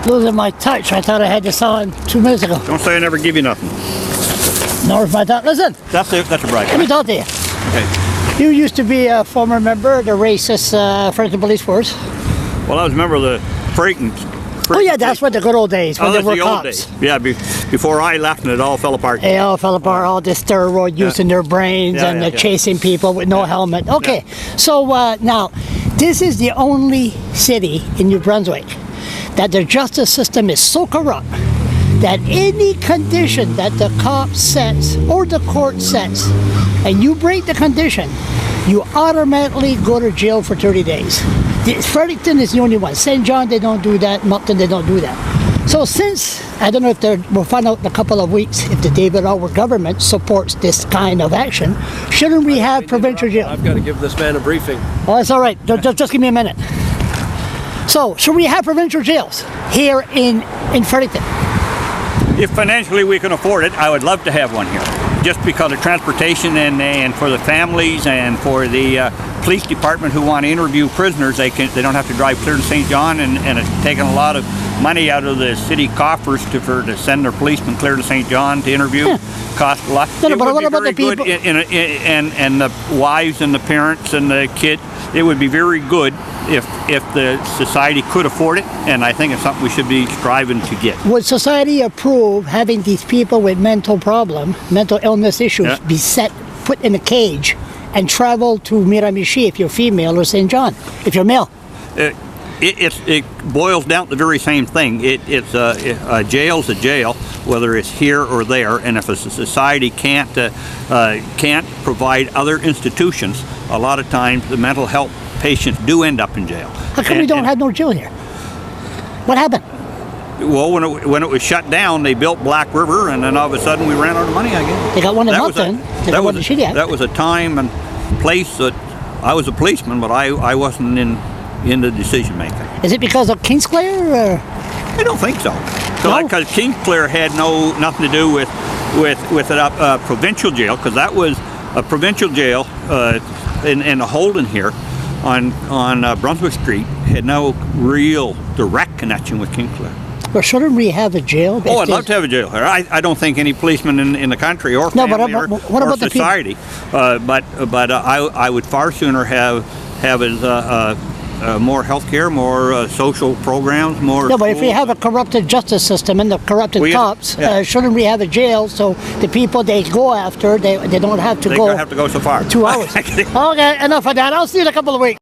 Losing my touch. I thought I had this on 2 minutes ago. Don't say I never give you nothing. Nor my touch. Listen. That's a brag. Let me talk to you. Okay. You used to be a former member of the racist Fredericton Police Force. Well, I was a member of the Fredericton. Oh yeah, that's what the good old days when they were cops. Yeah, before I left and it all fell apart. It all fell apart. All this steroid use in their brains and they're chasing people with no helmet. Okay, so now this is the only city in New Brunswick that their justice system is so corrupt that any condition that the cop sets or the court sets and you break the condition, you automatically go to jail for 30 days. Fredericton is the only one. St. John, they don't do that. Moncton, they don't do that. So since, I don't know if we'll find out in a couple of weeks if the David Alward government supports this kind of action, shouldn't we have provincial jail? I've got to give this man a briefing. Oh, that's all right. Just give me a minute. So, should we have provincial jails here in Fredericton? If financially we can afford it, I would love to have one here. Just because of transportation and for the families and for the police department who want to interview prisoners, they don't have to drive clear to St. John, and it's taken a lot of money out of the city coffers to send their policemen clear to St. John to interview. Cost a lot. No, but what about the people? And the wives and the parents and the kids, it would be very good if the society could afford it, and I think it's something we should be striving to get. Would society approve having these people with mental illness issues be put in a cage and travel to Miramichi if you're female or St. John if you're male? It boils down to the very same thing. A jail's a jail, whether it's here or there, and if a society can't provide other institutions, a lot of times the mental health patients do end up in jail. How come we don't have no jail here? What happened? Well, when it was shut down, they built Black River, and then all of a sudden we ran out of money, I guess. They got one in Moncton. That was a time and place that I was a policeman, but I wasn't in the decision making. Is it because of Kingsclear? I don't think so. Because Kingsclear had nothing to do with a provincial jail, because that was a provincial jail in a Holden here on Brunswick Street had no real direct connection with Kingsclear. Well, shouldn't we have a jail? Oh, I'd love to have a jail here. I don't think any policeman in the country or family or society, but I would far sooner have more health care, more social programs, more. No, but if we have a corrupted justice system and the corrupted cops, shouldn't we have a jail so the people they go after, they don't have to go. They don't have to go so far. 2 hours. Okay, enough of that. I'll see you in a couple of weeks.